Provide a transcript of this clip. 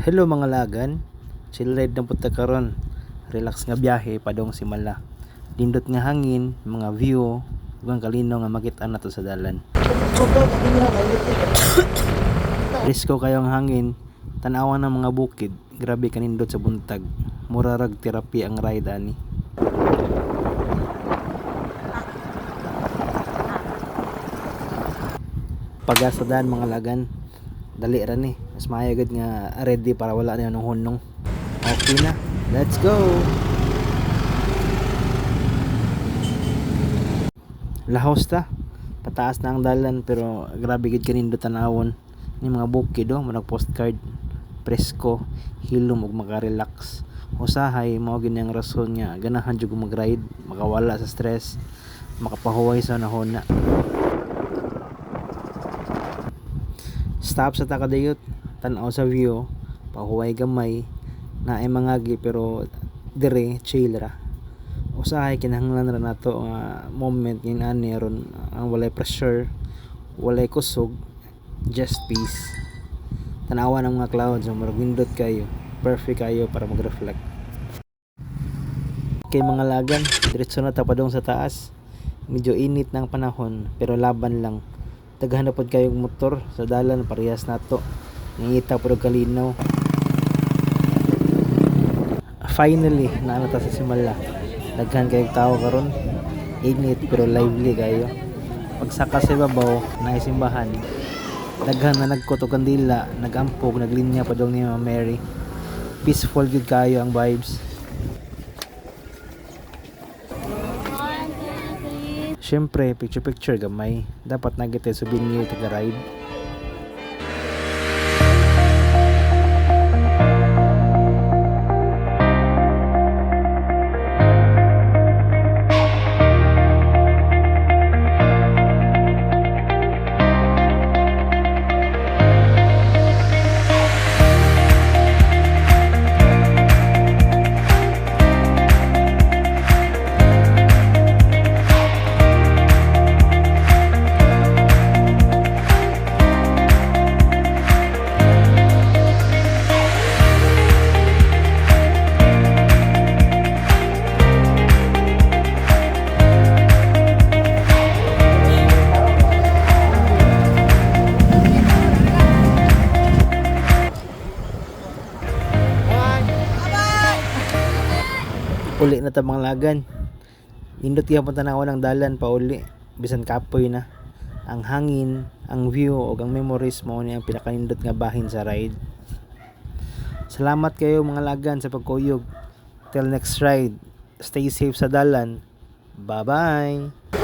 Hello mga lagan, chill ride na punta karon. Relax nga biyahe padong Simala. Lindot nga hangin, mga view, ug ang kalinaw nga makit-an nato sa dalan. Risko kayong hangin, tan-awan ng mga bukid, grabe kanindot sa buntag. Murarag therapy ang ride ani. Pagasadaan mga lagan, dali ra ni. Mas maayo gud nga ready para wala na yung hunong. Okay na, let's go. Lahos ta. Pataas na ang dalan pero grabe gid kanindot tanawon. Ni mga bukid do, manag postcard. Presko, hilom ug maka-relax. Usahay mao gid ang rason nga ganahan jud ko mag-ride, makawala sa stress, makapahuway sa nahona. Stop sa takadayot, tan-aw sa view, pahuway gamay, naay mangagi pero dire chill ra. Usahay kinahanglan ra nato nga moment ning ani ron ang walay pressure, walay kusog, just peace. Tanawan ang mga clouds, murag windot kayo, perfect kayo para mag-reflect. Kay mga lagan, diretso na tapadong sa taas. Medyo init ng panahon pero laban lang. Daghan na pod kayong motor sa dalan parehas nato. Nangita pod og kalinaw. Finally, naana ta sa Simala. Daghan kayong tao karon. Init pero lively kayo. Pagsaka sa ibabaw, naisimbahan. Daghan na nagkuto kandila, nagampog, naglinya pa dong ni Mama Mary. Peaceful gud kayo ang vibes. Siyempre, picture gamay. Dapat nagite souvenir taga ride. Uli na ta mga lagan. Nindot gyapon tanawon ang dalan pa uli. Bisan kapoy na. Ang hangin, ang view ug ang memories mo ni ang pinakanindot nga bahin sa ride. Salamat kayo mga lagan sa pagkuyog. Till next ride. Stay safe sa dalan. Bye-bye.